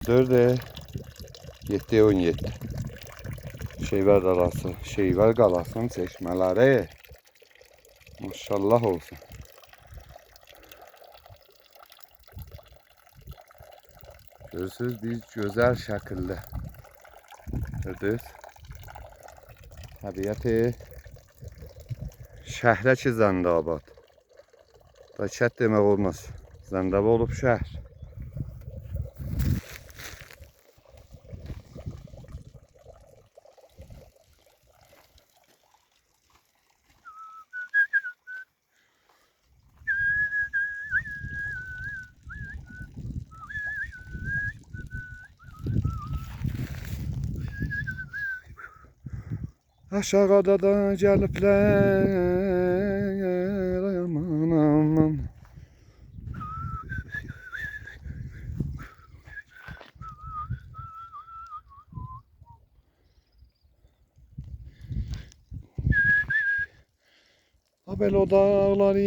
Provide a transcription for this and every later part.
4'e 7'ye 17. Şeyver qalası, Şeyver qalasının çeşmələri. Maşallah olsun. Görürsünüz bir güzel şekilde. Gördünüz. Təbiəti şəhərə ki Zəndabad. Da kət demək olmaz. Zəndabad olub şəhər. Aşağıda da gəliblər, aman aman. Habel o dağlar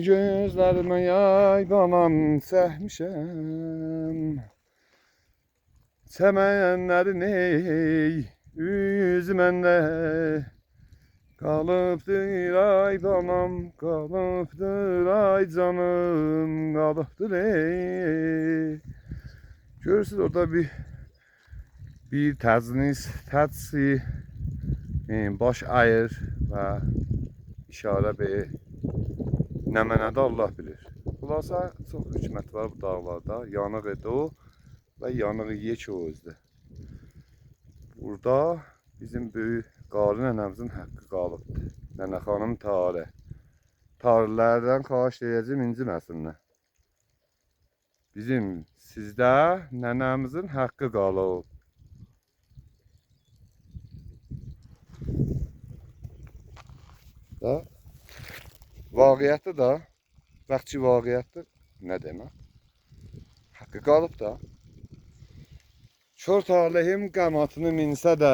gözlerime yay banam səhmişəm. Çəmənlərin üzməndə qalıbdır ay banam, qalıbdır ay canım, qalıbdır Görürsünüz orada bir təcsi baş ayır və işarə bir nə mənədə Allah bilir. Xülasə çox hikmət var bu dağlarda. Yanıq idi o və yanıq yek o özdə. Burada bizim böyük qarı nənəmizin haqqı qalıbdır. Nənə xanım Tarə. Tarələrdən xahiş edəcəm inciməsinlər. Bizim sizdə nənəmizin haqqı qalıb. Da vaqiyyətdir da, bəxtçi vaqiyyətdir. Nə demək? Haqqı qalıb da. Kör talihim qəmatını minsə də,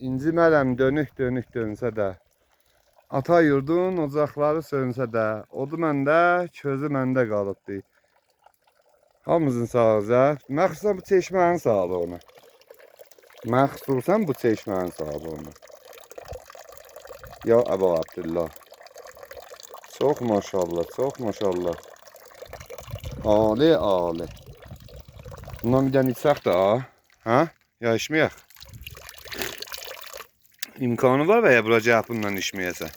incimərəm dönük dönsə də, ata yurdun ocaqları sönsə də, odu məndə, közü məndə qalıbdır. Hamımızın sağlığı, məxsusən bu çeşmənin sağlığına. Məxsusən bu çeşmənin sağlığına. Ya Əbu Abdullah. Çox maşallah, çox maşallah. Ali, ali. Bundan bir dənə içək də, ha? Ya içməyək. İmkanı var və ya bura cəhət bundan içməyəsə.